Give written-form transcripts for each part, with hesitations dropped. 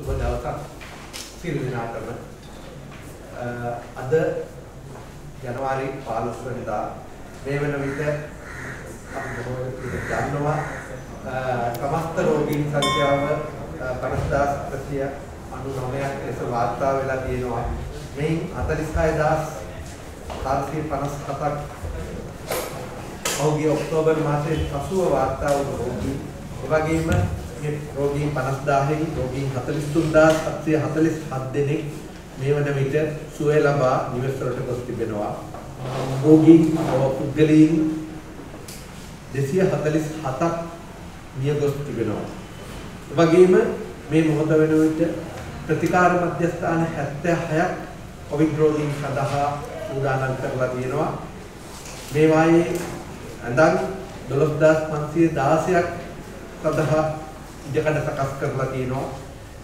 සුබ දවසක් සියලු දෙනාටම. අද ජනවාරි 15 වෙනිදා මේ වන විට අපි දන්නවා සමස්ත රෝගීන් සංඛ්‍යාව 50799ක් ලෙස වාර්තා වෙලා තියෙනවා. මෙයින් 46457ක් ඔහුගේ ඔක්තෝබර් මාසයේ 80 වාර්තා වූ රෝගීන්. ඒ වගේම මේ රෝගීන් 50000න් රෝගීන් 43747 දෙනෙක් මේ වන විට සුවය ලබා නිවෙස් වලට ගොස් තිබෙනවා. රෝගීන් පුද්ගලයන් 247ක් මිය ගොස් තිබෙනවා. ඒ වගේම මේ මොහොත වෙන විට ප්‍රතිකාර මධ්‍යස්ථාන 76ක් කොවිඩ් රෝගීන් සඳහා සූදානම් කරලා තියෙනවා. මේ වායේ අඳන් 12516ක් සඳහා ඉඩකඩ සකස් කරලා තියෙනවා.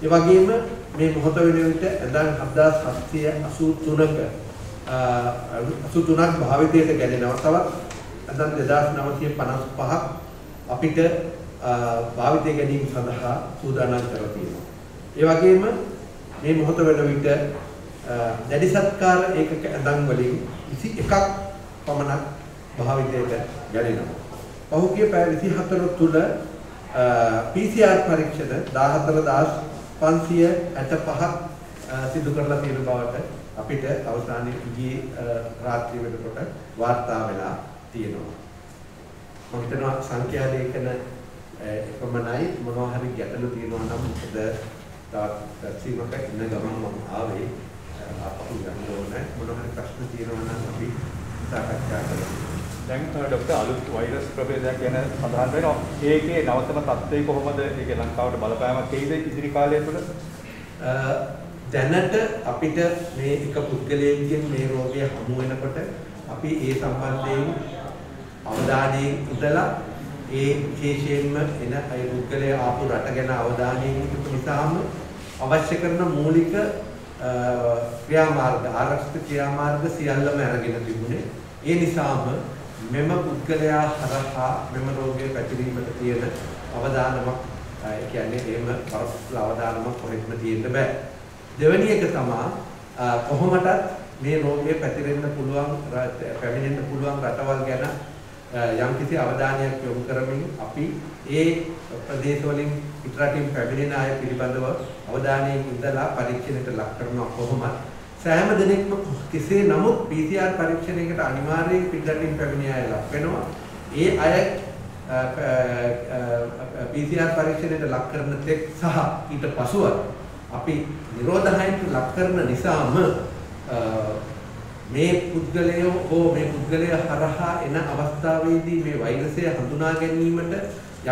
ඒ වගේම මේ මොහොත වෙන විට අඳන් 7783ක් භාවිතයට ගැලෙනවා. තවත් අඳන් 2955ක් අපිට භාවිතය ගැනීම සඳහා සූදානම් කරලා තියෙනවා. ඒ වගේම මේ මොහොත වෙන විට දැඩි සත්කාර ඒකක අඳන් වලින් 21ක් පමණක් භාවිතයට ගැලෙනවා. පහුගිය පැය 24 තුල PCR පරීක්ෂණ 14565ක් සිදු කරලා තියෙන බවට අපිට අවසානයේ ඊයේ රාත්‍රිය වෙනකොට වාර්තා වෙලා තියෙනවා. මම හිතනවා සංඛ්‍යා ලේඛන එපමණයි. මොනවා හරි ගැටලු තියෙනවා නම් මොකද තවත් සීමක ඉන්න ගමන් මම ආවේ අපහු ගන්න ඕනේ. මොනවා හරි ප්‍රශ්න තියෙනවා නම් අපි සාකච්ඡා කරමු. දැන් ડોක්ටර් අලුත් වෛරස් ප්‍රභේදයක් ගැන සඳහන් වෙනවා. ඒකේ නවතම තත්ත්වය කොහොමද? ඒක ලංකාවට බලපෑමක් තියෙයිද ඉදිරි කාලය තුළ? දැනට අපිට මේ එක පුද්ගලයෙක්ගෙන් මේ රෝගය හමු වෙනකොට අපි ඒ සම්බන්ධයෙන් අවධානයෙන් ඉඳලා ඒ විශේෂයෙන්ම එන අය පුද්ගලයා ආපු රට ගැන අවධානයෙන් ඉන්න නිසාම අවශ්‍ය කරන මූලික ක්‍රියාමාර්ග ආරක්ෂිත ක්‍රියාමාර්ග සියල්ලම අරගෙන තිබුණේ. ඒ නිසාම මෙම පුද්ගලයා හරහා මෙම රෝගය පැතිරීමට තියෙන අවදානමක් ඒ කියන්නේ එහෙම පරස්පර අවදානමක් කොහෙත්ම තියෙන්න බෑ. දෙවෙනි එක තමයි කොහොමදත් මේ රෝගය පැතිරෙන්න පුළුවන් පැමිණෙන්න පුළුවන් රටවල් ගැන යම්කිසි අවධානයක් යොමු කරමින් අපි ඒ ප්‍රදේශ වලින් පිටරටින් පැමිණෙන අය පිළිබඳව අවධානයෙන් ඉඳලා පරීක්ෂණයට ලක් කරනවා. කොහොමද සෑම දිනෙකම කෙසේ නමුත් PCR පරීක්ෂණයකට අනිවාර්යයෙන් පිටරටින් පැමිණිය අය ලක් වෙනවා. ඒ අය PCR පරීක්ෂණයට ලක් කරන තෙක් සහ ඊට පසුව අපි නිරෝධහයින්ට ලක් කරන නිසාම මේ පුද්ගලයෝ හෝ මේ පුද්ගලයා හරහා එන අවස්ථාවේදී මේ වෛරසය හඳුනා ගැනීමට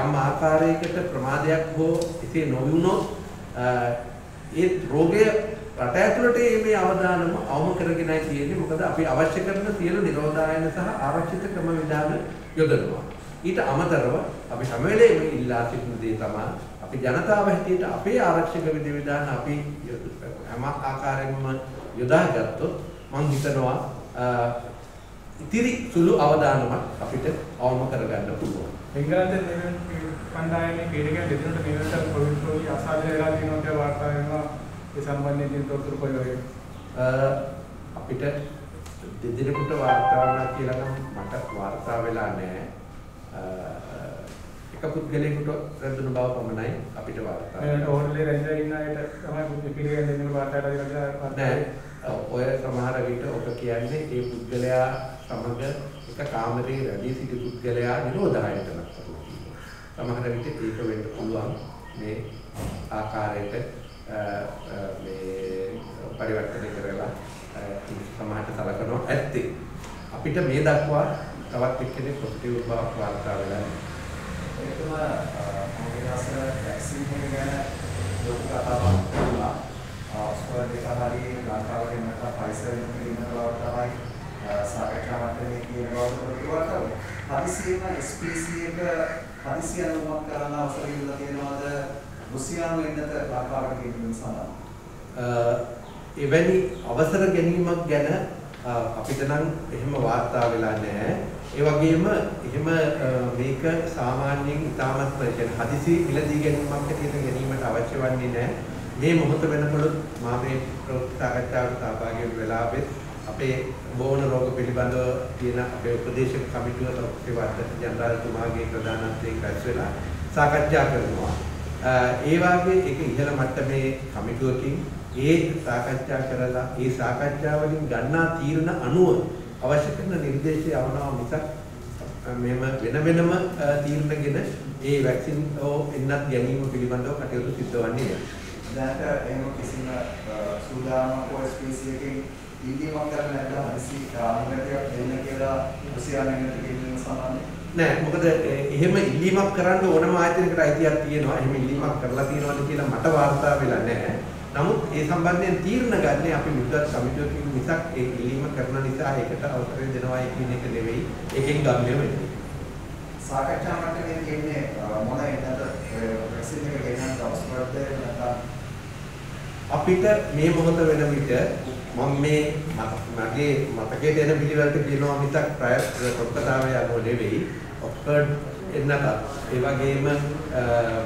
යම් ආකාරයකට ප්‍රමාදයක් හෝ එසේ නොවුනොත් ඒ රෝගය රට ඇතුළට මේ අවදානම අවම කරගෙනයි තියෙන්නේ. මොකද අපි අවශ්‍ය කරන සියලු නිරෝධායන සහ ආරක්ෂිත ක්‍රම විධාන යොදනවා. ඊට අමතරව අපි හැම වෙලේම ඉල්ලා සිටින දේ තමයි අපි ජනතාව හැටියට අපේ ආරක්ෂක විධි විධාන අපි හැම ආකාරයෙන්ම යොදාගත්තොත් මම හිතනවා ඉතිරි සුළු අවදානමක් අපිට අවම කරගන්න පුළුවන්. එංගලන්තයේ මේ කණ්ඩායමේ පීඩකයන් දෙදෙනාට මේකට කොවිඩ් රෝගී අසාධ්‍ය වෙලා තියෙනවා කියලා වාර්තා වෙනවා. ඒ සම්බන්ධයෙන් තොරතුරු කොයි අපිට දෙදෙනෙකුට වාර්තා වුණා කියලා නම් මට වාර්තා වෙලා නැහැ. එක පුද්ගලයෙකුට රැඳුණු බව පමණයි අපිට වාර්තා වෙන්නේ. ඒ ඕර්ලේ රැඳලා ඉන්න අයට තමයි පිළිගන්න දෙන්නෙකුට වාර්තා කරලා නැහැ. ඔය සමහර විට ඔබ කියන්නේ ඒ පුද්ගලයා සමග එක කාමරේ රැඳී සිටි පුද්ගලයා නිරෝධායනට ලක් කරනවා. සමහර විට ඒක වෙන්න පුළුවන් මේ ආකාරයට මේ පරිවර්තනය කරලා සමාජයට සලකනවා ඇත්තේ. අපිට මේ දක්වා තවත් එක්කෙනෙක් පොසිටිව් බවක් වාර්තා වෙලා ඒකම මොකදස වැක්සින් එක ගැන ලොකු කතාවක් කරනවා. ඔක්ස්ෆර්ඩ් එකේ හරි ලංකාවේ නැත්නම් ෆයිසර් එකේ ඉන්න බවට තමයි සාකච්ඡා මට්ටමේ කියන බවට ප්‍රතිවාදව. හදිසියෙම SPC එක හදිසි අනුමත කරන්න අවසර දීලා තියෙනවාද? රුසියානු එන්නත ලංකාවට ගෙනියන්න සඳහා. එවැනි අවසර ගැනීමක් ගැන අපිට නම් එහෙම වාර්තා වෙලා නැහැ. ඒ වගේම එහෙම මේක සාමාන්‍යයෙන් ඉතාමත් කියන්නේ හදිසි මිලදී ගැනීමක් හැටියට ගැනීමට අවශ්‍ය වන්නේ නැහැ. මේ මොහොත වෙනකොට මා මේ සාකච්ඡාවට සහභාගී වෙලාවෙත් අපේ බෝන රෝග පිළිබඳව තියෙන අපේ උපදේශක කමිටුව තොප්පේ ජනරාල්තුමාගේ ප්‍රධානත්වයෙන් රැස් වෙලා සාකච්ඡා කරනවා. ඒ වාගේ එක ඉහළ මට්ටමේ කමිටුවකින් ඒ සාකච්ඡා කරලා ඒ සාකච්ඡාවලින් ගන්නා තීරණ අනුව අවශ්‍ය කරන නිර්දේශය යවනවා මිසක් මෙහෙම වෙන වෙනම තීරණගෙන ඒ වැක්සින් එන්නත් ගැනීම පිළිබඳව කටයුතු සිද්ධ වන්නේ නැහැ. දැනට එහෙම කිසිම සූදානමක් OSPC එකකින් ඉල්ලීමක් කරන්න නැත්නම් හදිසි අනුමැතියක් දෙන්න කියලා රුසියාවෙන් ඉල්ලීම සම්බන්ධයෙන් නෑ මොකද එහෙම ඉල්ලීමක් කරන්න ඕනම ආයතනයකට අයිතියක් තියෙනවා. එහෙම ඉල්ලීමක් කරලා තියෙනවද කියලා මට වාර්තා වෙලා නැහැ. නමුත් ඒ සම්බන්ධයෙන් තීරණ ගන්න අපි මුදල් කමිටුවකින් මිසක් ඒ ඉල්ලීම කරන නිසා ඒකට අවසරය දෙනවායි කියන එක නෙවෙයි. ඒකෙන් ගම්‍ය වෙන්නේ. සාකච්ඡා මට්ටමේ තියෙන්නේ මොන එන්නද වැක්සින් එක ගෙනත් අවස්ථාවද නැත්නම් අපිට මේ මොහොත වෙන විට මම මේ මගේ මතකයේ දෙන පිළිවෙලට කියනවා මිසක් ප්‍රොප්‍රතාවය අනුව නෙවෙයි. ඔක්ස්ෆර්ඩ් එන්නත ඒ වගේම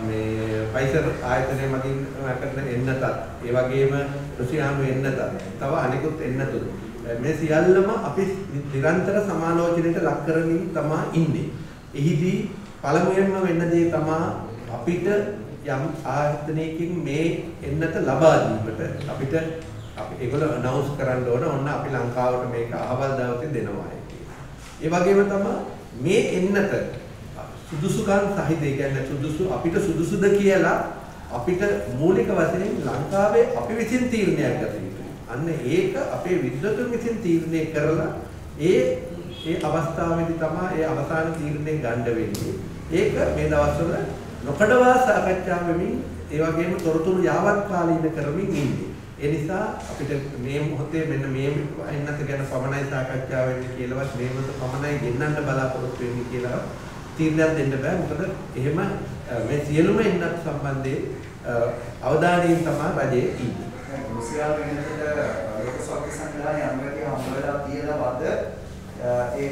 මේ ෆයිසර් ආයතනය මගින් කරන එන්නතත් ඒ වගේම රුසියානු එන්නතත් තව අනිකුත් එන්නතුත් මේ සියල්ලම අපි නිරන්තර සමාලෝචනයට ලක් කරමින් තමයි ඉන්නේ. එහිදී පළමුවෙන්ම වෙන්න දේ තමයි අපිට යම් ආයතනයකින් මේ එන්නත ලබා දීමට අපිට අපි ඒගොල්ලෝ අනවුන්ස් කරන්න ඕන ඔන්න අපි ලංකාවට මේක අහවල් දවසේ දෙනවා ඒ වගේම තමයි මේ එන්නත සුදුසුකම් සහිත ඒ කියන්නේ සුදුසු අපිට සුදුසුද කියලා අපිට මූලික වශයෙන් ලංකාවේ අපි විසින් තීරණයක් ගත යුතුයි. අන්න ඒක අපේ විද්වතුන් විසින් තීරණය කරලා ඒ අවස්ථාවේදී තමයි ඒ අවසාන තීරණය ගන්න වෙන්නේ. ඒක මේ දවස්වල නොකඩවා සාකච්ඡා වෙමින් ඒ වගේම තොරතුරු යාවත් කාලීන කරමින් ඉන්නේ. ඒ නිසා අපිට මේ මොහොතේ මෙන්න මේ එන්නත ගැන පමණයි සාකච්ඡා වෙන්නේ කියලාවත් මේ මොහොත පමණයි ගෙන්නන්න බලාපොරොත්තු වෙන්නේ කියලා තීරණයක් දෙන්න බෑ. මොකද එහෙම මේ සියලුම එන්නත් සම්බන්ධයෙන් අවධානයෙන් තමයි රජයේ ඉන්නේ. රුසියාවේ එන්නතට ලෝක ස්වාර්ථ සංවිධානයේ අනුමැතිය හම්බ වෙලා තියෙනවද? ඒ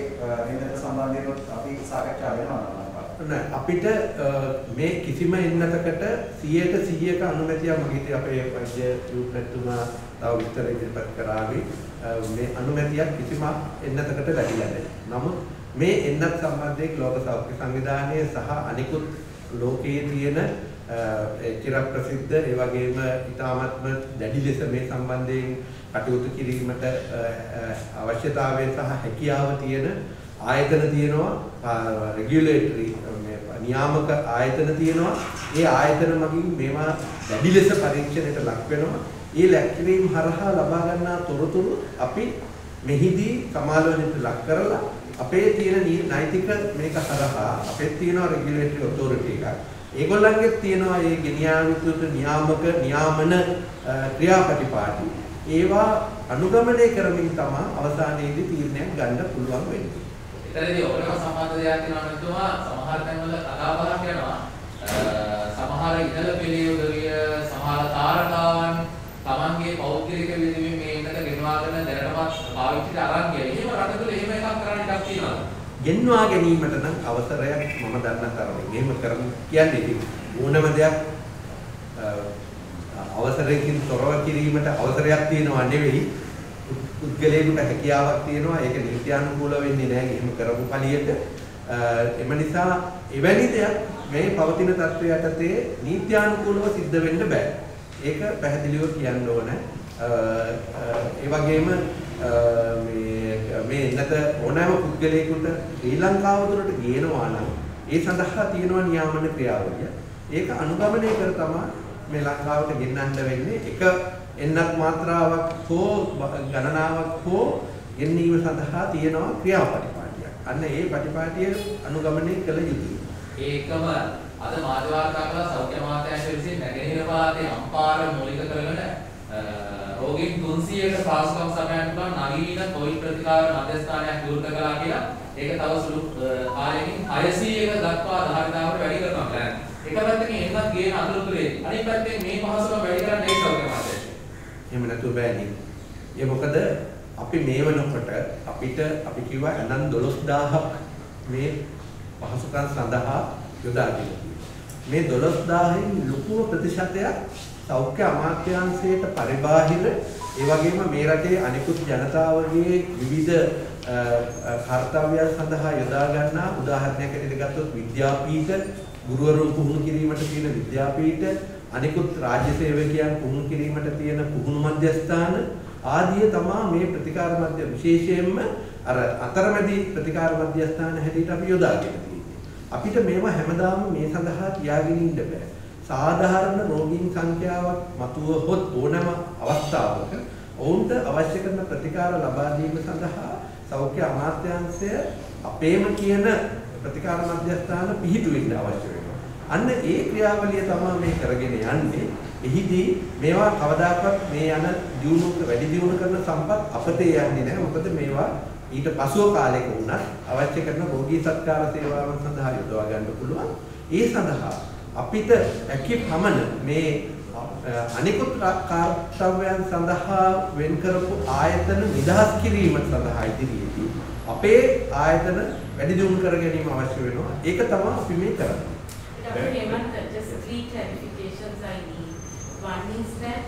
එන්නත සම්බන්ධයෙන් අපි සාකච්ඡා වෙනවා නේද? අපිට මේ කිසිම එන්නතකට 100% අනුමැතියක් මගින් අපේ වෛද්‍ය විද්‍යාඥතුමා තව විස්තර ඉදිරිපත් කරાવી මේ අනුමැතියක් කිසිම එන්නතකට ලැබිලා නැහැ. නමුත් මේ එන්නත් සම්බන්ධයෙන් ලෝක සෞඛ්‍ය සංවිධානය සහ අනිකුත් ලෝකයේ තියෙන චිර ප්‍රසිද්ධ ඒ වගේම ඉතාමත්ම දැඩි ලෙස මේ සම්බන්ධයෙන් කටයුතු කිරීමට අවශ්‍යතාවය සහ හැකියාව තියෙන ආයතන තියෙනවා රෙගියුලේටරි නියාමක ආයතන තියෙනවා. ඒ ආයතන මගින් මේවා දැඩි ලෙස පරීක්ෂණයට ලක් වෙනවා. ඒ ලැක්වීම හරහා ලබා ගන්නා තොරතුරු අපි මෙහිදී සමාලෝචනයට ලක් කරලා අපේ තියෙන නෛතික මේක හරහා අපේ තියෙන රෙගියුලේටරි ඔතොරිටි එකක්. ඒගොල්ලන්ගේ තියෙනවා මේ ගෙනියාවිතුත නියාමන ක්‍රියාපටිපාටි. ඒවා අනුගමනය කරමින් තමයි අවසානයේදී තීරණයක් ගන්න පුළුවන් වෙන්නේ. එතනදී ඔබට සම්බන්ධ දෙයක් තියෙනවා නේතුමා සමහර තැන්වල කතාබහක් යනවා. සමහර ඉහළ පෙළේ උදවිය සමහර තාරකාවන් තමන්ගේ පෞද්ගලික විදිහේ මේ එකට ගෙනවාගෙන දැනටමත් පාවිච්චිට අරන් ගියා. එහෙම රටවල එහෙම එකක් කරන්න ඉඩක් තියෙනවා. ගෙන්වා ගැනීමට නම් අවසරයක් මම දන්න තරමින් එහෙම කරන්න කියන්නේ ඉතින් ඕනම දෙයක් අවසරයකින් තොරව කිරීමට අවසරයක් තියෙනවා නෙවෙයි පුද්ගලයෙකුට හැකියාවක් තියෙනවා ඒක නීත්‍යානුකූල වෙන්නේ නැහැ එහෙම කරපු කලියට එම නිසා එවැනි දෙයක් මේ පවතින තත්ත්වය යටතේ නීත්‍යානුකූලව සිද්ධ වෙන්න බෑ ඒක පැහැදිලිව කියන්න ඕන ඒ වගේම මේ නැත ඕනෑම පුද්ගලයෙකුට ශ්‍රී ලංකාව තුළට ගේනවා නම් ඒ සඳහා තියෙනවා නියාමන ක්‍රියාවලිය. ඒක අනුගමනය කර තමයි මේ ලංකාවට ගෙන්නන්න වෙන්නේ. එක එන්නත් මාත්‍රාවක් හෝ ගණනාවක් හෝ ගෙනීම සඳහා තියෙනවා ක්‍රියාපටිපාටියක්. අන්න ඒ පටිපාටිය අනුගමනය කළ යුතුයි. ඒකම අද මාධ්‍ය වාර්තා කළ සෞඛ්‍ය අමාත්‍යාංශය විසින් නැගෙනහිර පළාතේ අම්පාර මූලික කරගෙන රෝගීන් 300ක පාසුකම් සපයන්න පුළුවන් නවීන කොවිඩ් ප්‍රතිකාර මධ්‍යස්ථානයක් විවෘත කළා කියලා ඒක තව සුළු කාලයකින් 600ක දක්වා ධාරිතාවට වැඩි කරනවා plan. එක පැත්තකින් එන්නත් ගේන අතුරුතුරේ අනිත් පැත්තෙන් මේ පහසුකම් වැඩි කරන්න ඒක සෞඛ්‍ය අමාත්‍යාංශය. එහෙම නැතුව බෑනේ. ඒ මොකද අපි මේ වෙනකොට අපිට අපි කිව්වා අනන් 12000ක් මේ පහසුකම් සඳහා යොදා දෙනවා. මේ 12000න් ලොකුම ප්‍රතිශතයක් සෞඛ්‍ය අමාත්‍යාංශයට පරිබාහිර ඒ වගේම මේ රටේ අනිකුත් ජනතාවගේ විවිධ කාර්යයන් සඳහා යොදා ගන්නා උදාහරණයක් ඇටියට ගත්තොත් විද්‍යාපීඨ ගුරුවරුන් පුහුණු කිරීමට තියෙන විද්‍යාපීඨ අනිකුත් රාජ්‍ය සේවකයන් පුහුණු කිරීමට තියෙන පුහුණු මධ්‍යස්ථාන ආදී තමයි මේ ප්‍රතිකාර මධ්‍ය විශේෂයෙන්ම අර අතරමැදි ප්‍රතිකාර මධ්‍යස්ථාන හැටියට අපි යොදාගෙන තියෙන්නේ. අපිට මේවා හැමදාම මේ සඳහා තියාගෙන ඉන්න බෑ. සාධාරණ රෝගීන් සංඛ්‍යාවක් මතුවහොත් ඕනෑම අවස්ථාවක ඔවුන්ට අවශ්‍ය කරන ප්‍රතිකාර ලබා දීම සඳහා සෞඛ්‍ය අමාත්‍යාංශය අපේම කියන ප්‍රතිකාර මධ්‍යස්ථාන පිහිටුවෙන්න අවශ්‍ය වෙනවා. අන්න ඒ ක්‍රියාවලිය තමයි මේ කරගෙන යන්නේ. එහිදී මේවා කවදාකවත් මේ යන වැඩි දියුණු කරන සම්පත් අපතේ යන්නේ නැහැ. මොකද මේවා ඊට පසුව කාලයක වුණත් අවශ්‍ය කරන රෝගී සත්කාර සේවාවන් සඳහා යොදවා ගන්න පුළුවන්. ඒ සඳහා අපිට හැකි පමණ මේ අනිකුත් කාර්යයන් සඳහා වෙන් කරපු ආයතන නිදහස් කිරීම සඳහා ඉදිරියේදී අපේ ආයතන වැඩි දියුණු කර ගැනීම අවශ්‍ය වෙනවා. ඒක තමයි අපි මේ කරන්නේ. Just 3 clarifications I need. One is that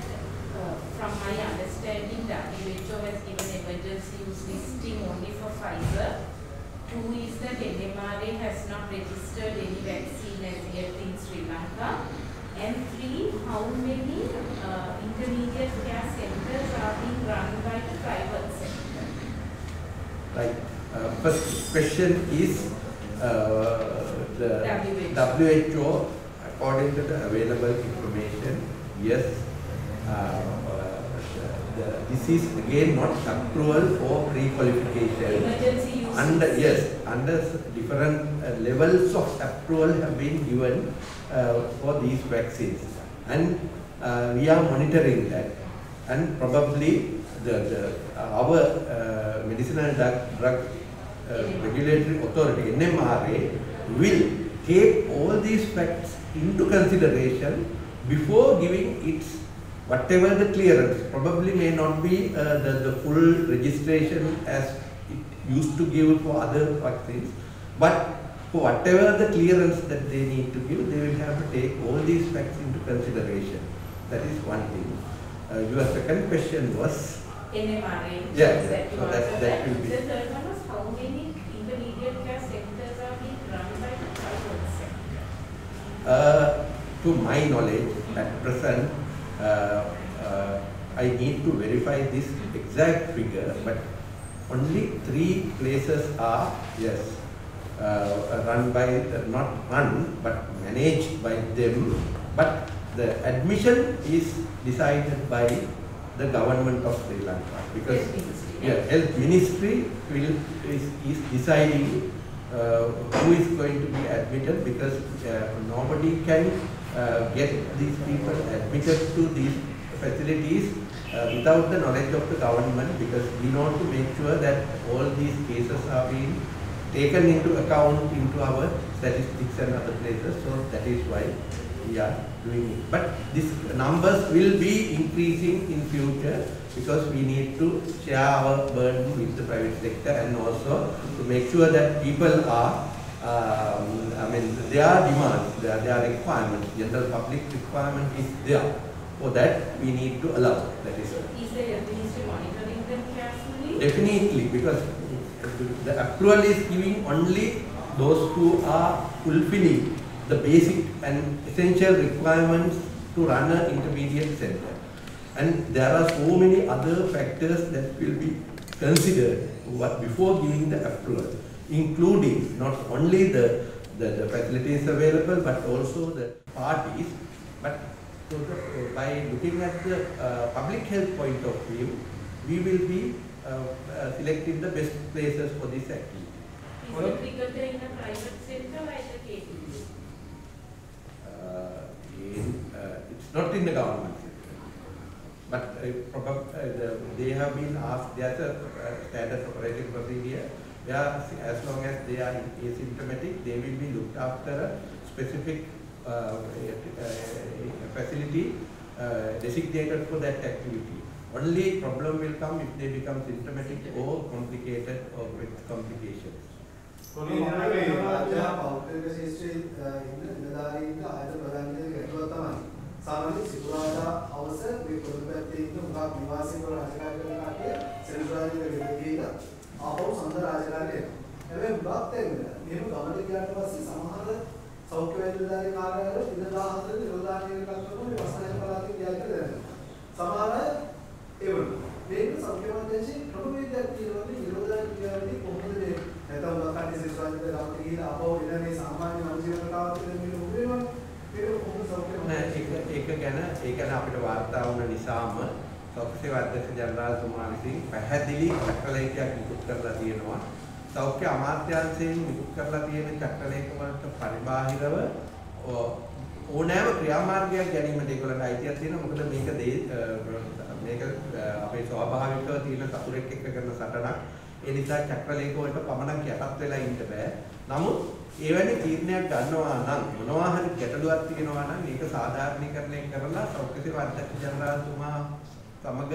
from my understanding WHO has given emergency use listing only for Pfizer. 2 is that NMRA has not registered any vaccine as yet in Sri Lanka. And 3, how many intermediate care centers are being run by the private sector? Right. First question is the WHO, according to the available information, yes, this is again not approval or pre-qualification. Emergency use. Under different levels of approval have been given for these vaccines, and we are monitoring that, and probably our medicinal drug regulatory authority NMRA will take all these facts into consideration before giving its whatever the clearance. Probably may not be the full registration as it used to give for other vaccines, but for whatever the clearance that they need to give, they will have to take all these facts into consideration. That is one thing. Your second question was? NMRA. Yeah, So that will be. The third one was how many intermediate care centers are being run by the private sector? To my knowledge, at present, I need to verify this exact figure, but only 3 places are, yes, run by, not run, but managed by them. But the admission is decided by the government of Sri Lanka, because health ministry is deciding who is going to be admitted, because nobody can get these people admitted to these facilities without the knowledge of the government, because we want to make sure that all these cases are being taken into account into our statistics and other places. So that is why we are doing it. But these numbers will be increasing in future, because we need to share our burden with the private sector, and also to make sure that people are their demands, their requirements, general public requirement is there. For that, we need to allow. That is. Is the health ministry monitoring them carefully? Definitely, because the approval is giving only those who are fulfilling the basic and essential requirements to run an intermediate center. And there are so many other factors that will be considered before giving the approval, including not only the facilities available, but also the parties. But by looking at the public health point of view, we will be selecting the best places for this activity. Is it bigger in a private center or at the KTC? It's not in the government sector, but they have been asked. There's a standard operating procedure. As long as they are asymptomatic, they will be looked after a specific facility designated for that activity. Only problem will come if they become symptomatic or complicated or with complications. සාමාන්‍ය සිකුරාදා හවස මේ පොළොපැත්තේ ඉන්න උගා නිවාසී වල රාජකාරී කරන කට්ටිය සෙනසුරාදා ගෙදර ගිහින් ආපහු සඳ රාජකාරී එනවා. හැබැයි උගාත් එන්නේ මෙහෙම ගමන ගියාට පස්සේ සමහර සෞඛ්‍ය වෛද්‍යධාරී කාර්යාලවල දින 14 නිරෝධායනයක් කරනවා මේ වසනායන පළාතේ ගියා කියලා දැනෙනවා. සමහර ඒ වුණා. මේක සෞඛ්‍ය මන්ත්‍රී ක්‍රමවේදයක් තියෙනවා නිරෝධායන කියන්නේ කොහොමද මේ නැත්නම් ලෝකන්නේ සිසුවාදිත ගාමට ගිහිලා ආපහු එන මේ සාමාන්‍ය මනුෂ්‍ය කතාවක් කියන මේ උදේම ඒක කොහොමද සෞඛ්‍ය නෑ ඒක ගැන අපිට වාර්තා වුණ නිසාම සෞඛ්‍ය සේවා අධ්‍යක්ෂ ජනරාල්තුමා විසින් පැහැදිලි චක්‍රලේඛයක් නිකුත් කරලා තියෙනවා. සෞඛ්‍ය අමාත්‍යාංශයෙන් නිකුත් කරලා තියෙන චක්‍රලේඛ වලට පරිබාහිරව ඕනෑම ක්‍රියාමාර්ගයක් ගැනීමට ඒගොල්ලන්ට අයිතියක් තියෙනවා. මොකද මේක අපේ ස්වාභාවිකව තියෙන සතුරෙක් එක්ක කරන සටනක්. ඒ නිසා චක්‍රලේඛ වලට පමණක් යටත් වෙලා ඉන්න බෑ. නමුත් එවැනි තීරණයක් ගන්නවා නම් මොනවා හරි ගැටලුවක් තියෙනවා නම් ඒක සාධාරණීකරණය කරලා සෞඛ්‍ය සේවා අධ්‍යක්ෂ ජනරාල්තුමා සමග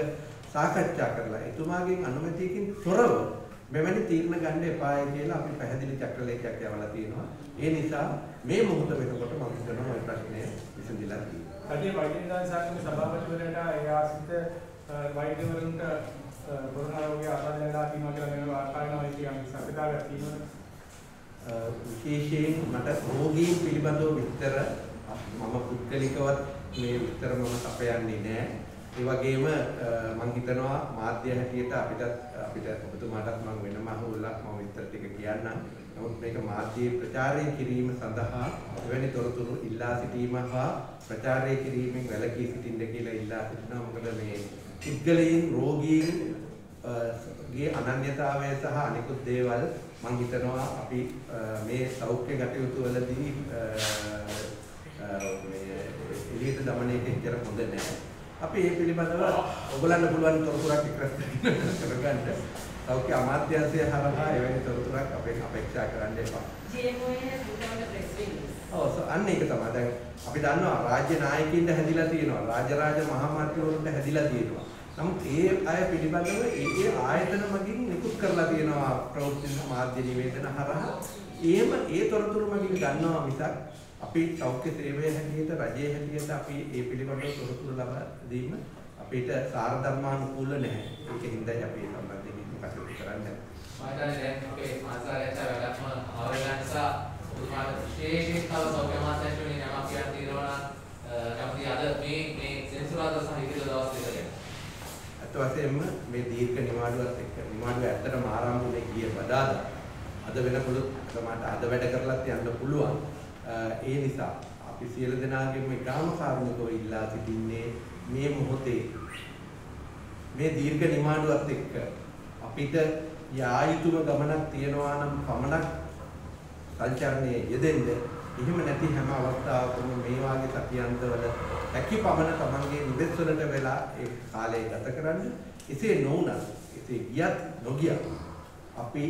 සාකච්ඡා කරලා එතුමාගෙන් අනුමැතියකින් තොරව මෙවැනි තීරණ ගන්න එපායි කියලා අපි පැහැදිලි චක්‍රලේඛයක් යවලා තියෙනවා. ඒ නිසා මේ මොහොත වෙනකොට මම හිතනවා මේ ප්‍රශ්නය විසඳිලා තියෙනවා. කඩේ වෛද්‍ය නිලධාරී සංඝයේ සභාපතිවරයාට ඒ ආසිත වෛද්‍යවරුන්ට කොරෝනා රෝගය ආසාදනලා තියෙනවා කියලා මේ වාර්තාවනවා කියන්නේ සත්‍යතාවයක් තියෙනවා. විශේෂයෙන් මට රෝගීන් පිළිබඳව විස්තර මම පුද්ගලිකවත් මේ විස්තර මම සපයන්නේ නැහැ. ඒ වගේම මම හිතනවා මාධ්‍ය හැටියට අපිට ඔබතුමාටත් මම වෙනම අහුවලා මම විස්තර ටික කියන්නම්. නමුත් මේක මාධ්‍යයේ ප්‍රචාරය කිරීම සඳහා එවැනි තොරතුරු ඉල්ලා සිටීම හා ප්‍රචාරය කිරීමෙන් වැළකී සිටින්න කියලා ඉල්ලා සිටිනවා. මොකද මේ පුද්ගලයන් රෝගීන් ගේ අනන්‍යතාවය සහ අනිකුත් දේවල් මම හිතනවා අපි මේ සෞඛ්‍ය කටයුතු වලදී මේ එළියට දමනයේ එච්චර හොඳ නැහැ. අපි මේ පිළිබඳව ඔයගොල්ලන්ට පුළුවන් තොරතුරක් එක්රස් කරගන්න සෞඛ්‍ය අමාත්‍යාංශය හරහා එවැනි තොරතුරක් අපේ අපේක්ෂා කරන්න එපා. අන්න ඒක තමයි. දැන් අපි දන්නවා රාජ්‍ය නායකයින්ට හැදිලා තියෙනවා. රාජරාජ මහාමාත්‍යවරුන්ට හැදිලා තියෙනවා. නමුත් ඒ අය පිළිබඳව ඒ ආයතන මගින් නිකුත් කරලා තියෙනවා ප්‍රවෘත්ති මාධ්‍ය නිවේදන හරහා. ඒ තොරතුරු මගින් ගන්නවා මිසක් අපි සෞඛ්‍ය සේවය හැටියට රජයේ හැටියට අපි ඒ පිළිබඳව තොරතුරු ලබා දීම අපිට සාර ධර්මානුකූල නැහැ. ඒකින්දයි අපි මේ සම්බන්ධයෙන් කටයුතු කරන්නේ. මම හිතන්නේ දැන් අපේ මාසාරයත් වැඩක්ම අවලංගන නිසා ඔබතුමාට විශේෂයෙන් තව සෞඛ්‍ය මාසයන්වලින් යමක් කියන්න තියෙනවා නම් කැමති අද මේ සෙන්සුරාදා සහ ඉදිරි දවස් දෙකේ අත වශයෙන්ම මේ දීර්ඝ නිවාඩුවත් එක්ක නිවාඩුව ඇත්තටම ආරම්භ වුණේ ගිය බදාදා. අද වෙනකොට තමයි අද වැඩ කරලත් යන්න පුළුවන්. ඒ නිසා අපි සියලු දෙනාගේම ග්‍රාම කාර්මිකව ඉල්ලා සිටින්නේ මේ මොහොතේ මේ දීර්ඝ නිවාඩුවත් එක්ක අපිට යා යුතුම ගමනක් තියනවා නම් පමණක් සංචාරණයේ යෙදෙන්න. එහෙම නැති හැම අවස්ථාවකම මේ වාගේ සතියන්තවල හැකි පමණ තමන්ගේ නිවෙස් වලට වෙලා ඒ කාලය ගත කරන්න. එසේ නොවුනත් එසේ ගියත් නොගියත් අපි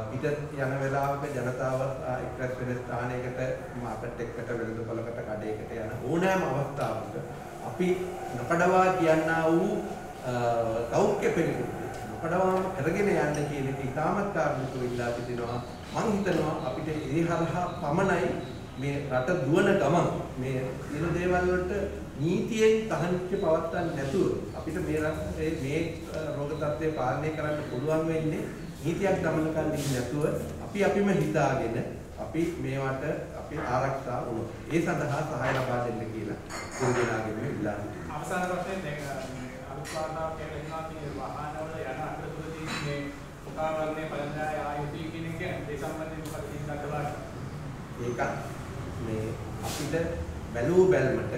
පිට යන වෙලාවක ජනතාව එක්රැස් වෙන ස්ථානයකට මාකට් එකකට වෙළඳපොළකට කඩේකට යන ඕනෑම අවස්ථාවක අපි නොකඩවා කියනා වූ සෞඛ්‍ය පිළිකුල් නොකඩවාම කරගෙන යන්න කියන එක ඉතාමත් කාර්මිකව ඉල්ලා සිටිනවා. මම හිතනවා අපිට ඒ හරහා පමණයි මේ රට දුවන ගමන් මේ සියලු දේවල් වලට නීතියෙන් තහංච පවත්තන්න නැතුව අපිට මේ රටේ මේ රෝග තත්ත්වය පාලනය කරන්න පුළුවන් වෙන්නේ නීතියක් ගමන කරන්නේ නැතුව අපිම හිතාගෙන අපි මේවට අපි ආරක්ෂා වුණොත් ඒ සඳහා සහාය ලබා දෙන්න කියලා සියලුනාගෙම ඉල්ලා සිටිනවා. අවසාන වශයෙන් දැන් අලුත් වාර්තාවක් කියනවා මේ වාහනවල යන අතරතුරදී මේ උපාවරණය බලන්දාය ආයුති කියන එක ඒ සම්බන්ධයෙන් මොකක්ද කියන්න බලන්න. ඒකත් මේ අපිට බැලූ බැලමට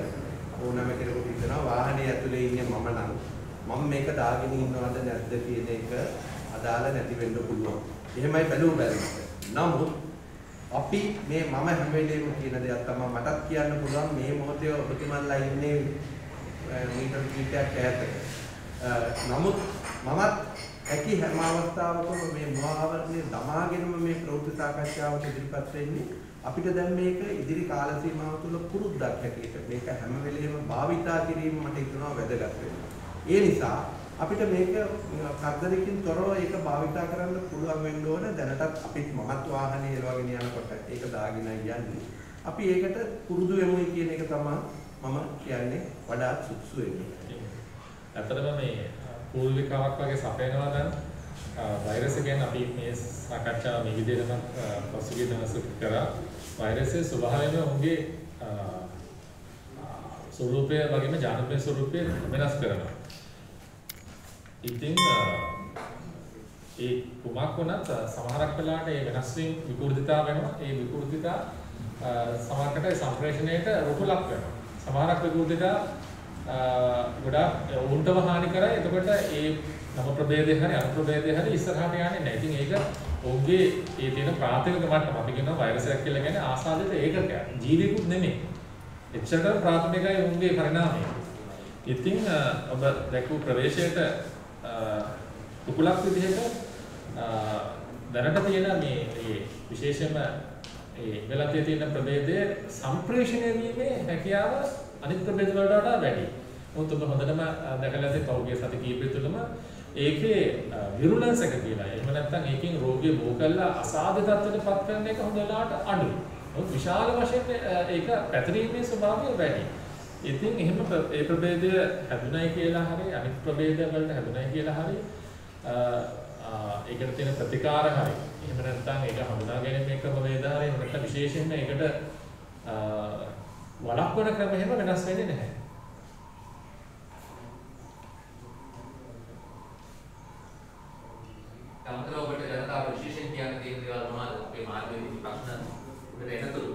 ඕනම කෙනෙකුට හිතනවා වාහනේ ඇතුලේ ඉන්නේ මම මේක දාගෙන ඉන්නවද නැද්ද කියන එක අදාළ නැති වෙන්න පුළුවන්. එහෙමයි බැලූ බැලමට. නමුත් අපි මේ මම හැම වෙලේම කියන දෙයක් තමයි මටත් කියන්න පුළුවන් මේ මොහොතේ ඔබතුමන්ලා ඉන්නේ මීටර් කීපයක් ඈතක. නමුත් මමත් ඇකි හැම අවස්ථාවකම මේ මුවාවරණය දමාගෙනම මේ ප්‍රවෘත්ති සාකච්ඡාවට ඉදිරිපත් වෙන්නේ. අපිට දැන් මේක ඉදිරි කාල සීමාව තුළ පුරුද්දක් හැටියට මේක හැම වෙලෙම භාවිතා කිරීම මට හිතෙනවා වැදගත් වෙනවා. ඒ නිසා අපිට මේක කරදරකින් තොරව ඒක භාවිතා කරන්න පුළුවන් වෙන්න ඕන. දැනටත් අපි මමත් වාහනේ එලවගෙන යනකොට ඒක දාගෙන යන්නේ. අපි ඒකට පුරුදු වෙමුයි කියන එක තමයි මම කියන්නේ වඩාත් සුදුසු වෙන්නේ. ඇත්තටම මේ පූර්විකාවක් වගේ සපයනවා නම් වෛරස් එකෙන් අපි මේ සාකච්ඡාව මේ විදිහටම පසුගිය දවස්වල කරා. වෛරසයේ ස්වභාවයම උන්ගේ ස්වරූපය වගේම ජානප්‍රිය ස්වරූපය වෙනස් කරනවා. ඉතින් ඒ කුමක් වුණත් සමහරක් වෙලාවට ඒ වෙනස් වීම විකෘතිතාව වෙනවා. ඒ විකෘතිතා සමහරකට සම්ප්‍රේෂණයට රුකුලක් වෙනවා. සමහරක් විකෘතිතා ගොඩාක් උන්ටම හානි කරයි. එතකොට ඒ නම ප්‍රභේදය හරි අනු ප්‍රභේදය හරි ඉස්සරහට යන්නේ නැහැ. ඉතින් ඒක ඔහුගේ ඒ තියෙන ප්‍රාථමික මට්ටම අපි කියනවා වෛරස් එකක් කියලා කියන්නේ ආසාදිත ඒකකයක්. ජීවිකුත් නෙමෙයි. එච්චරට ප්‍රාථමිකයි ඔහුගේ පරිණාමය. ඉතින් ඔබ දැකපු ප්‍රවේශයට කුකුලක් විදිහට දැනට තියෙන මේ විශේෂයෙන්ම ඒ වෙලතිය තියෙන ප්‍රභේදයේ සම්ප්‍රේෂණය වීමේ හැකියාව අනිත් ප්‍රභේද වලට වඩා වැඩි. මොකද ඔබ හොඳටම දැකලා ඇති පෞද්ගලික සති කීපය තුළම ඒකේ විරුලන්ස් එක කියලා. එහෙම නැත්නම් ඒකෙන් රෝගිය බෝ කළා අසාධ්‍ය තත්ත්වයට පත් කරන එක හොඳ වෙලාවට අඩුයි. මොකද විශාල වශයෙන් ඒක පැතිරීමේ ස්වභාවය වැඩි. ඉතින් එහෙම ඒ ප්‍රභේදය හැදුණයි කියලා හරි අනිත් ප්‍රභේද වලට හැදුණයි කියලා හරි ඒකට තියෙන ප්‍රතිකාර හරි එහෙම නැත්නම් ඒක හඳුනා ගැනීමේ ක්‍රමවේද හරි එහෙම නැත්නම් විශේෂයෙන්ම ඒකට වළක්වන ක්‍රම එහෙම වෙනස් වෙන්නේ නැහැ. අමතරව ඔබට ජනතාව විශේෂයෙන් කියන්න තියෙන දේවල් මොනවද? අපේ මාර්ගයේ ප්‍රශ්න උඩට එනතුරු.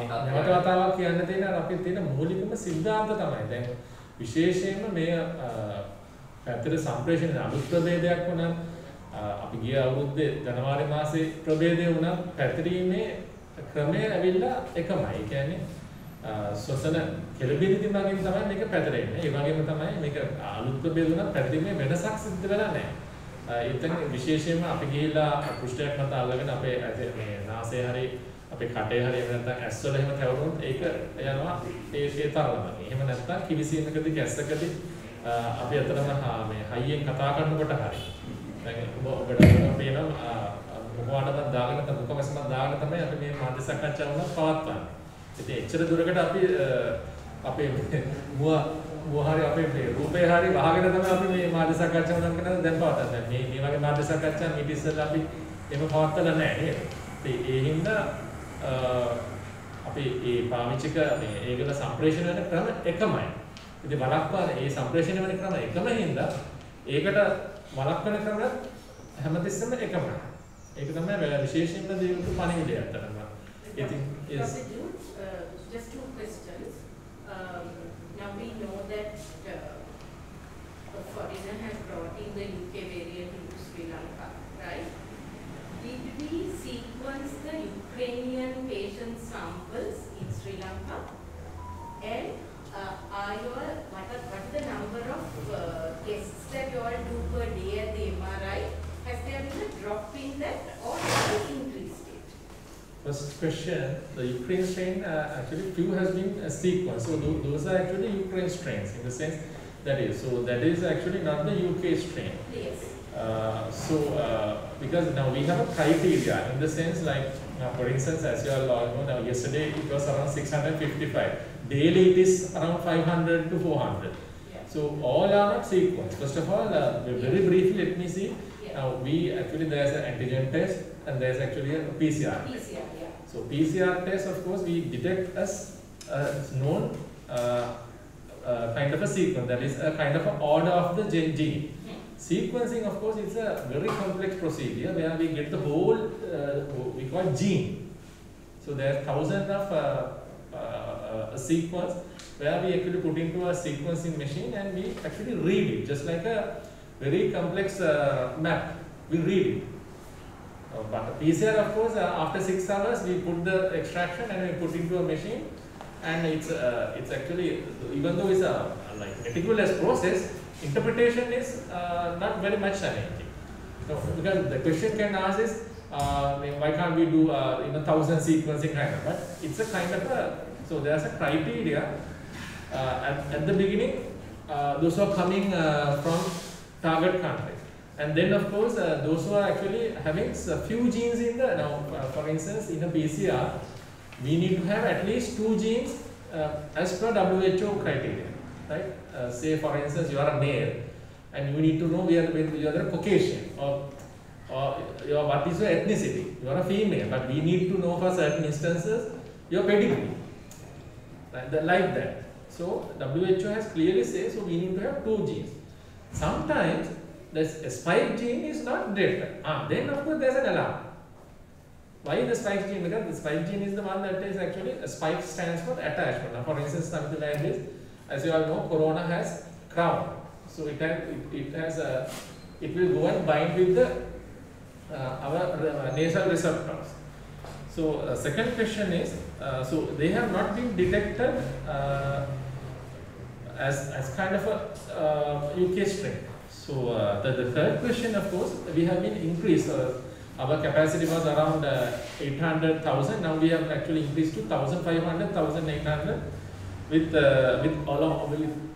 නැවත වතාවක් කියන්න තියෙන අපේ තියෙන මූලිකම සිද්ධාන්ත තමයි. දැන් විශේෂයෙන්ම මේ පැත්තට සම්ප්‍රේෂණ අලුත් ප්‍රභේදයක් වුණා අපි ගිය අවුරුද්දේ ජනවාරි මාසේ ප්‍රභේදය වුණා පැතිරීමේ ක්‍රමය ඇවිල්ලා එකමයි. ඒ කියන්නේ ශ්වසන කෙළබිරිදි මගින් තමයි මේක පැතිරෙන්නේ. ඒ වගේම තමයි මේක අලුත් ප්‍රභේද වුණා පැතිරීමේ වෙනසක් සිද්ධ වෙලා නැහැ. එතන විශේෂයෙන්ම අපි ගිහිල්ලා පෘෂ්ඨයක් මත අල්ලගෙන අපේ මේ නාසය හරි අපේ කටේ හරි එහෙම නැත්නම් ඇස් වල එහෙම තවරුනොත් ඒක යනවා ඒ තරමයි. එහෙම නැත්නම් කිවිසීමකදී ගැස්සකදී අපි අතරම මේ හයියෙන් කතා කරනකොට හරි දැන් ඔබට පේනවා මොකවටවත් දාගෙන මුඛවසමක් දාගෙන තමයි අපි මේ මාධ්‍ය සාකච්ඡාව වුණා පවත්වන්නේ. ඉතින් එච්චර දුරකට අපි අපේ මුව හරි අපේ මේ රූපේ හරි වහගෙන තමයි අපි මේ මාධ්‍ය සාකච්ඡාව නම් කරන්නේ දැන් පවත්වන්නේ. මේ වගේ මාධ්‍ය සාකච්ඡා ඊට ඉස්සෙල්ලා අපි එහෙම පවත්වලා නැහැ නේද? ඉතින් ඒ හින්දා අපි මේ පාවිච්චි කරන්නේ ඒකල සම්ප්‍රේෂණ වෙන ක්‍රම එකමයි. ඉතින් වළක්වන ඒ සම්ප්‍රේෂණය වෙන ක්‍රම එකම හින්දා ඒකට වළක්වන ක්‍රම හැමතිස්සෙම එකමයි. ඒක තමයි විශේෂයෙන්ම දෙවියන්ට පණිවිඩය අතරම. ඉතින් just two questions. Now we know that a foreigner has brought in the UK variant into Sri Lanka, right? Did we sequence the Ukrainian patient samples in Sri Lanka? And what is the number of tests that you all do per day at the MRI? Has there been a drop in that or has it increased it? First question, the Ukraine strain actually few has been sequenced. So those are actually Ukraine strains in the sense that is actually not the UK strain. Yes. Because now we have a criteria in the sense like now for instance as you all know now yesterday it was around 655. Daily it is around 500 to 400. Yeah. So all are not sequenced. First of all, very briefly let me see. Now we actually there's an antigen test and there's actually a PCR. PCR, yeah. So PCR test of course we detect as known kind of a sequence, that is a kind of an order of the gene. Sequencing of course is a very complex procedure where we get the whole we call gene. So there are thousands of a sequence where we actually put into a sequencing machine and we actually read it just like a very complex map. We read it. But PCR of course after 6 hours we put the extraction and we put into a machine and it's actually even though it's a like meticulous process, interpretation is not very much challenging. So because the question can ask is why can't we do 1,000 sequencing kind of, but it's a kind of a so there's a criteria at the beginning those who are coming from target countries. And then of course those who are actually having a few genes in the, now for instance in a PCR, we need to have at least 2 genes as per WHO criteria, right? Say for instance you are a male and you need to know whether you are a Caucasian or what is your ethnicity. You are a female, but we need to know for certain instances your pedigree, right? Like that. So WHO has clearly said, so we need to have 2 genes. Sometimes the spike gene is not detected. Then of course there's an alarm. Why the spike gene? Because the spike gene is the one that is actually, a spike stands for attachment. Now for instance, something like this, as you all know, corona has crown. So it will go and bind with the our nasal receptors. So second question is, so they have not been detected as kind of a UK strain. So the third question, of course, we have been increased. Our capacity was around 800,000. Now we have actually increased to 1,500, 1,800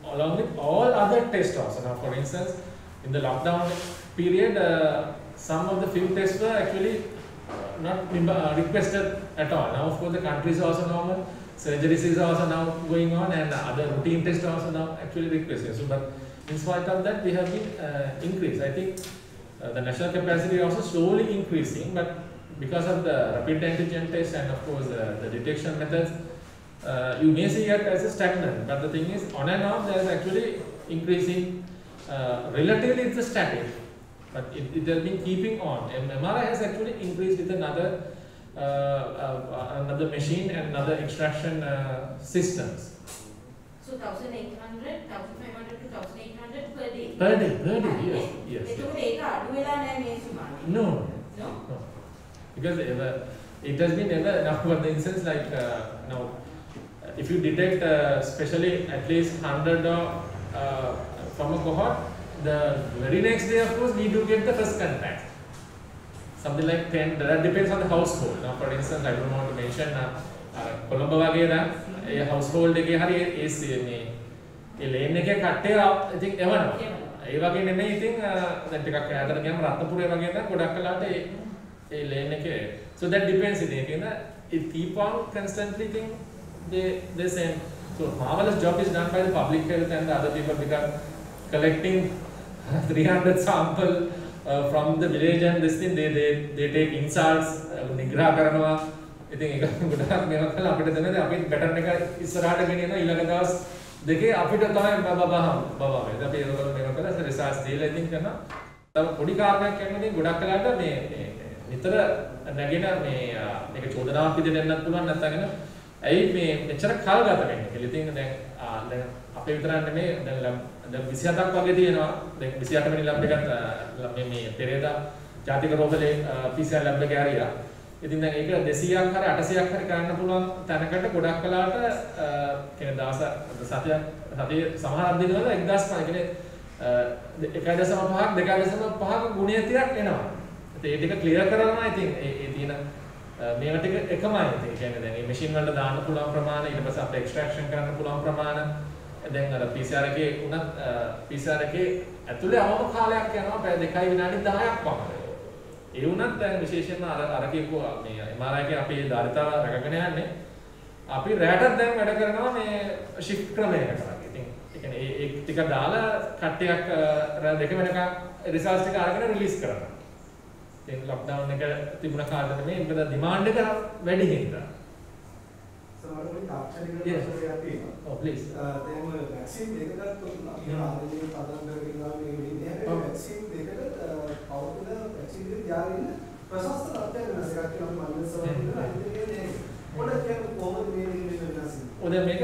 along with all other tests also. Now, for instance, in the lockdown period, some of the field tests were actually not requested at all. Now, of course, the country is also normal. Surgeries is also now going on, and other routine tests also now actually requested. So, but in spite of that, we have been increased. I think the national capacity also slowly increasing, but because of the rapid antigen test and of course the detection methods, you may see it as a stagnant. But the thing is, on and off, there is actually increasing. Relatively, it's a static, but it has been keeping on. MRI has actually increased with another machine and another extraction systems. So 1,800, 1,500 to 1,800 per day. Per day, yes. No. Because it has been ever now for the instance like now, if you detect especially at least 100 from a cohort, the very next day, of course, we do get the first contact. Something like 10. That depends on the household. Now, for instance, I don't want to mention Colombo වගේ ඒ household එකේ හරි ඒ lane එකේ කට්ටිය I think එවනවා. ඒ වගේ නෙමෙයි ඉතින් දැන් ටිකක් ඈතට ගියාම රත්නපුරේ වගේ නම් ගොඩක් වෙලාවට ඒ lane එකේ. So that depends ඉතින් it keep on constantly thing they same. So marvelous job is done by the public health and the other people because collecting 300 sample from the village and this thing they take insults නිග්‍රහ කරනවා. ඉතින් ඒක ගොඩක් මේවා කළා අපිට දැනෙන්නේ අපි පැටර්න් එක ඉස්සරහට ගෙනියනවා ඊළඟ දවස් දෙකේ අපිට තමයි බබා වෙද අපි ඒක මේවා කළා රිසර්ච් දීලා ඉතින් කරනවා. තව පොඩි කාරණයක් කියන්නේ ගොඩක් කලකට මේ නිතර නැගෙන මේක චෝදනාවක් විදිහට එන්නත් පුළුවන් නැත්නම් ඇයි මේ මෙච්චර කල් ගත වෙන්නේ කියලා. ඉතින් දැන් අපේ විතරක් නෙමෙයි දැන් 27ක් වගේ තියෙනවා. දැන් 28 වෙනි ලැබ් එකත් මේ පෙරේදා ජාතික රෝගලේ PCR ලැබ් එකේ හරියා. ඉතින් දැන් ඒක 200ක් හරි 800ක් හරි කරන්න පුළුවන් තැනකට ගොඩක් කලාට කියන දවස් සතිය සමහර දිනවල 1000 කියන්නේ 1.5ක් 2.5ක ගුණියතියක් එනවා. ඒ ටික ක්ලියර් කරනවා. ඉතින් ඒ තියෙන මේවා ටික එකමයි. ඒ කියන්නේ දැන් මේ මැෂින් වලට දාන්න පුළුවන් ප්‍රමාණය ඊට පස්සේ අපිට එක්ස්ට්‍රැක්ෂන් කරන්න පුළුවන් ප්‍රමාණය දැන් අර PCR එකේ උනත් PCR එකේ ඇතුලේ අවම කාලයක් යනවා පැය 2 විනාඩි 10ක් පමණ. ඒ වුණත් දැන් විශේෂයෙන්ම අර කියපුවා මේ MRI එකේ අපේ ධාරිතාව රැකගෙන යන්නේ අපි රැටත් දැන් වැඩ කරනවා මේ shift ක්‍රමයකට වගේ. ඉතින් ඒ කියන්නේ ඒ ටික දාලා කට්ටියක් රැ 2 වෙනකන් රිසර්ච් ටික අරගෙන රිලීස් කරනවා. ඉතින් ලොක්ඩවුන් එක තිබුණ කාලෙට මේ මොකද ඩිමාන්ඩ් එක වැඩි හින්දා. සමහරවිට තාක්ෂණික ප්‍රශ්නයක් තියෙනවා. Oh please. දැන් ඔය වැක්සින් දෙක ගත්තොත් අපි ආරම්භයේ පදම් කරගෙන මේ විදිහට වැක්සින් දෙකට පෞද්ගල වැක්සින් දෙක යාරින්න ප්‍රශස්ත තත්ත්වයක් වෙනස් එකක් තියෙනවා මනස වගේ ඉතින් පොඩක් කියන්නේ කොහොමද මේ විදිහට වෙනස් වෙන්නේ? ඔය මේක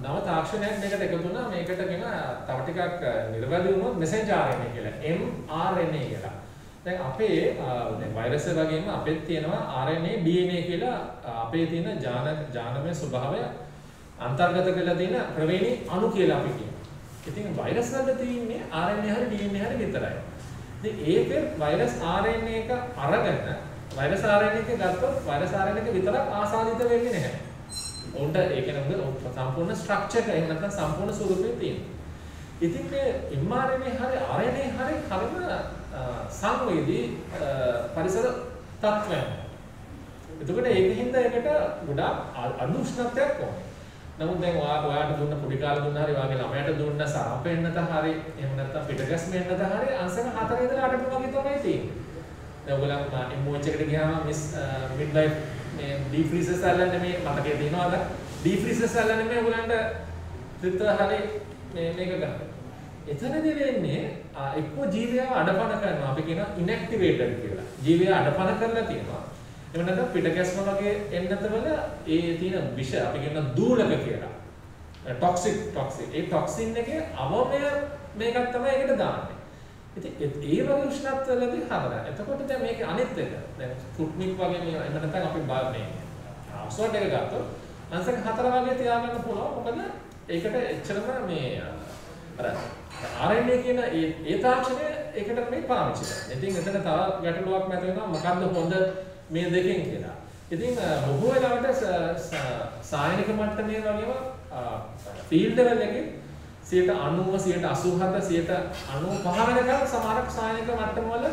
නව තාක්ෂණයක් මේකට එකතු වුණා. මේකට කියන තව ටිකක් නිර්වැළි වුණොත් messenger RNA කියලා. mRNA කියලා. දැන් අපේ දැන් වෛරස් එක වගේම අපිට තියෙනවා RNA DNA කියලා අපේ තියෙන ජානමය ස්වභාවය අන්තර්ගත කරලා තියෙන ප්‍රවේණී අණු කියලා අපි කියනවා. ඉතින් වෛරස් වල තියෙන්නේ RNA හරි DNA හරි විතරයි. ඉතින් ඒකේ වෛරස් RNA එක අරගෙන වෛරස් RNA එක ගත්තොත් වෛරස් RNA එක විතරක් ආසාදිත වෙන්නේ නැහැ. උන්ට ඒක නේද සම්පූර්ණ ස්ට්‍රක්චර් එක එහෙම නැත්නම් සම්පූර්ණ ස්වරූපේ තියෙනවා. ඉතින් මේ mRNA හරි RNA හරි කර්ම සංවේදී පරිසර තත්ත්වයන්. එතකොට ඒකින්ද ඒකට ගොඩාක් අඩු උෂ්ණත්වයක් ඕනේ. නමුත් දැන් ඔයාට දුන්න පොඩි කාලේ දුන්න හරි ඔයාගේ ළමයට දුන්න සාපෙන්නත හරි එහෙම නැත්නම් පිටගැස්මෙන්නත හරි අංශක 4 ඉඳලා 8 වගේ තමයි තියෙන්නේ. දැන් ඔයගොල්ලන් MOH එකට ගියාම මිස් මිඩ්ලයිෆ් මේ ඩීෆ්‍රීසර් සැලන්නේ මේ මතකයේ තියෙනවද? ඩීෆ්‍රීසර් සැලන්නේ මේ ඔයගොල්ලන්ට ත්‍රිත්ව හරි මේක ගන්න. එතනදී වෙන්නේ එක්කෝ ජීවය අඩපණ කරනවා. අපි කියනවා ඉන්ඇක්ටිවේටඩ් කියලා. ජීවය අඩපණ කරලා තියෙනවා. එහෙම නැත්නම් පිටගැස්ම වගේ එන්නතවල ඒ තියෙන විෂ අපි කියනවා දූලක කියලා. ටොක්සික්. ඒ ටොක්සින් එකේ අවමය මේකක් තමයි ඒකට දාන්නේ. ඉතින් ඒ වගේ උෂ්ණත්වවලදී හදලා. එතකොට දැන් මේකේ අනිත් එක. දැන් ස්පුට්නික් වගේ මේ එහෙම නැත්නම් අපි මේ ඔක්ස්ෆර්ඩ් එක ගත්තොත් අංශක 4 වගේ තියාගන්න පුළුවන්. මොකද ඒකට එච්චරම මේ අර RNA කියන ඒ තාක්ෂණය ඒකට මේ පාවිච්චි කරනවා. ඉතින් එතන තව ගැටලුවක් නැති වෙනවා මොකද්ද හොඳ මේ දෙකෙන් කියලා. ඉතින් බොහෝ වෙලාවට සායනික මට්ටමේ වගේම ෆීල්ඩ් ලෙවල් එකේ 90%, 87%, 95 වෙනකම් සමහර සායනික මට්ටම වල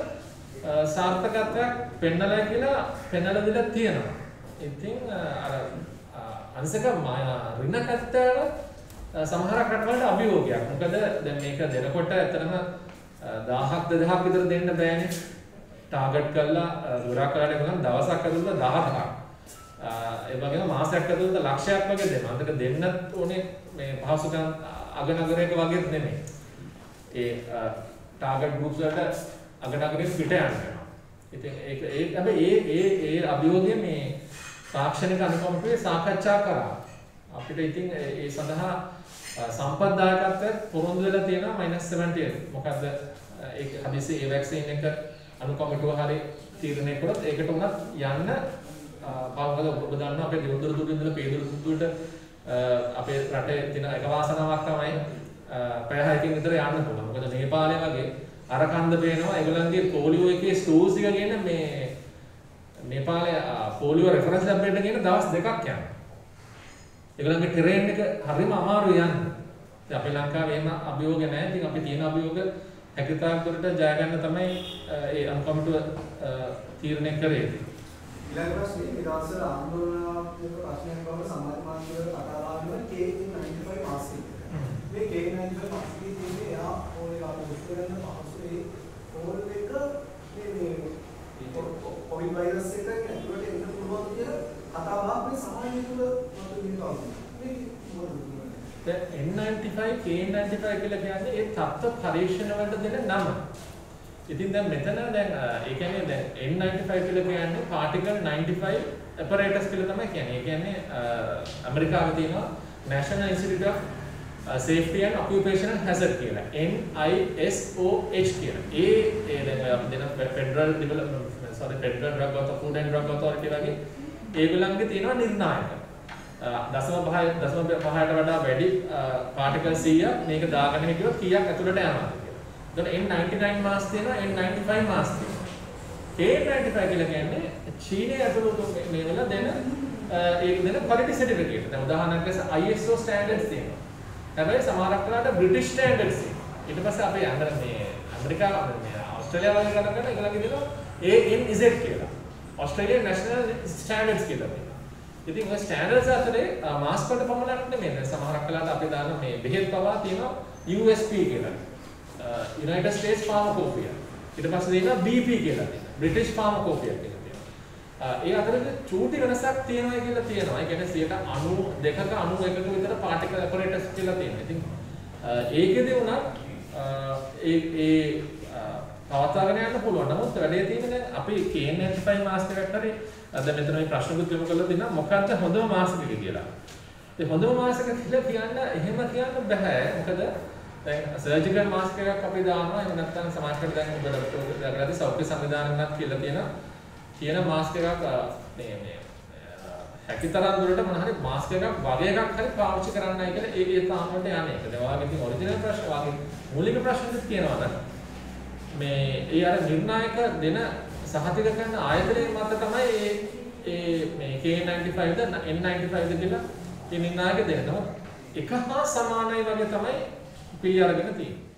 සාර්ථකත්වයක් පෙන්නලා කියලා පෙන්නලා දීලා තියෙනවා. ඉතින් අර අංශක ඍණ කත්තවල සමහර රටවල අභියෝගයක්. මොකද දැන් මේක දෙනකොට ඇත්තටම 1000ක් 2000ක් විතර දෙන්න බෑනේ. ටාගට් කරලා ගොඩාක් කරලා ගමන් දවසක් ඇතුළත 1000ක්. ඒ වගේම මාසයක් ඇතුළත ලක්ෂයක් වගේ දෙනවා. අන්තික දෙන්නත් ඕනේ මේ පහසුකම් අගනගරයක වගේත් නෙමෙයි. ඒ ටාගට් ගෲප්ස් වලට අගනගරයෙන් පිට යනවා. ඉතින් ඒක හැබැයි ඒ අභියෝගය මේ තාක්ෂණික අනුකම්පාවේ සාකච්ඡා කරා. අපිට ඉතින් ඒ සඳහා සම්පත්දායකත්වයක් පොරොන්දු වෙලා තියෙනවා -70. මොකද ඒක හදිසි ඒ වැක්සින් එක අනුකම්පාව හරි තීරණය කරොත් ඒකට උනත් යන්න පාවකද ඔබ දන්නවා අපේ දෙවොන්දර දුර ඉඳලා පේදුරු දුරට අපේ රටේ තියෙන එක වාසනාවක් තමයි පැය 6කින් විතර යන්න පුළුවන්. මොකද නේපාලය වගේ අර කන්ද පේනවා ඒගොල්ලන්ගේ පොලියෝ එකේ ස්ටෝස් එක ගෙන මේ නේපාලයේ පොලියෝ රෙෆරන්ස් ලැබ් එකට ගෙන දවස් 2ක් යනවා. ඒගොල්ලන්ගේ ටෙරේන් එක හරිම අමාරුයි යන්න. ඉතින් අපේ ලංකාවේ එහෙම අභියෝග නැහැ. ඉතින් අපි තියෙන අභියෝග හැකියතාක් දුරට ජය ගන්න තමයි ඒ අනුකම්පාව තීරණය කරේ. ඊළඟ ප්‍රශ්නේ මේ දවස්වල ආందోලනාත්මක ප්‍රශ්නයක් බව සමාජ මාධ්‍යවල කතා කරනවා K95 මාස්ක් එක. මේ K95 මාස්ක් එකේ තියෙන්නේ එයා ඕනේ අපේ මුස්තරන්න පහසුවේ ඕල් එක මේ කොවිඩ් වෛරස් එක ඇතුළට එන්න පුළුවන් කියලා කතාවක් මේ සමාජය තුළ මතුවෙනවා. මේක මොකද? N95 K95 කියලා කියන්නේ ඒ තත්ත්ව පරීක්ෂණ වලට දෙන නම. ඉතින් දැන් මෙතන දැන් ඒ කියන්නේ දැන් N95 කියලා කියන්නේ particle 95 apparatus කියලා තමයි කියන්නේ. ඒ කියන්නේ ඇමරිකාවේ තියෙනවා National Institute of Safety and Occupational Hazard කියලා. NISOH කියලා. ඒ දැන් අපි දෙන Federal Federal Drug Authority, Food and Drug Authority වගේ ඒගොල්ලන්ගේ තියෙනවා නිර්ණායක. 0.5ට වඩා වැඩි පාටිකල් 100ක් මේක දාගන්න හිටියොත් කීයක් ඇතුළට යනවාද කියලා. එතකොට N99 මාස් තියෙනවා N95 මාස් තියෙනවා. K95 කියලා කියන්නේ චීනයේ ඇතුළත මේ වල දෙන ඒක දෙන quality certificate. දැන් උදාහරණයක් ලෙස ISO standards තියෙනවා. හැබැයි සමහරක් වෙලාවට British standards තියෙනවා. ඊට පස්සේ අපේ මේ ඇමරිකාව මේ ඕස්ට්‍රේලියාව වගේ කරන ඒගොල්ලන්ගේ දෙනවා ANZ කියලා. Australian National Standards කියලා. ඉතින් ඔය ස්ටෑන්ඩඩ්ස් අතරේ මාස්ක් වලට පමණක් නෙමෙයි. දැන් සමහරක් වෙලාවට අපි දාන මේ බෙහෙත් පවා තියෙනවා USP කියලා. United States Pharmacopoeia. ඊට පස්සේ දෙනවා BP කියලා තියෙනවා. British Pharmacopoeia කියලා තියෙනවා. ඒ අතරේ චූටි වෙනසක් තියෙනවා කියලා තියෙනවා. ඒ කියන්නේ 92ක 91ක විතර particle apparatus කියලා තියෙනවා. ඉතින් ඒකෙදී උනත් ඒ පවත්වාගෙන යන්න පුළුවන්. නමුත් වැඩේ තියෙන්නේ දැන් අපි K95 මාස්ක් එකක් හරි දැන් මෙතන මේ ප්‍රශ්නකුත් යොමු කරලා දෙනවා මොකක්ද හොඳම මාස්ක් එක කියලා. ඒ හොඳම මාස්ක් එක කියලා කියන්න එහෙම කියන්න බෑ. මොකද දැන් සර්ජිකල් මාස්ක් එකක් අපි දානවා. එහෙම නැත්නම් සමාජයට දැන් ඔබ දක්වලා සෞඛ්‍ය සංවිධානයක් කියලා තියෙන මාස්ක් එකක් මේ හැකිතරම් දුරට මොන හරි මාස්ක් එකක් වගේ එකක් හරි පාවිච්චි කරන්නයි කියලා ඒ තාමකට යන්නේ. ඒක දැන් ඔයාගේ ඉතින් ඔරිජිනල් ප්‍රශ්න වගේ මූලික ප්‍රශ්නෙත් කියනවා නම් මේ ඒ අර නිර්ණායක දෙන සහතික කරන ආයතනයේ මත තමයි මේ K95 ද N95 ද කියලා ඒ නිර්ණායක දෙනවා. එක හා සමානයි වගේ තමයි P අරගෙන තියෙන්නේ.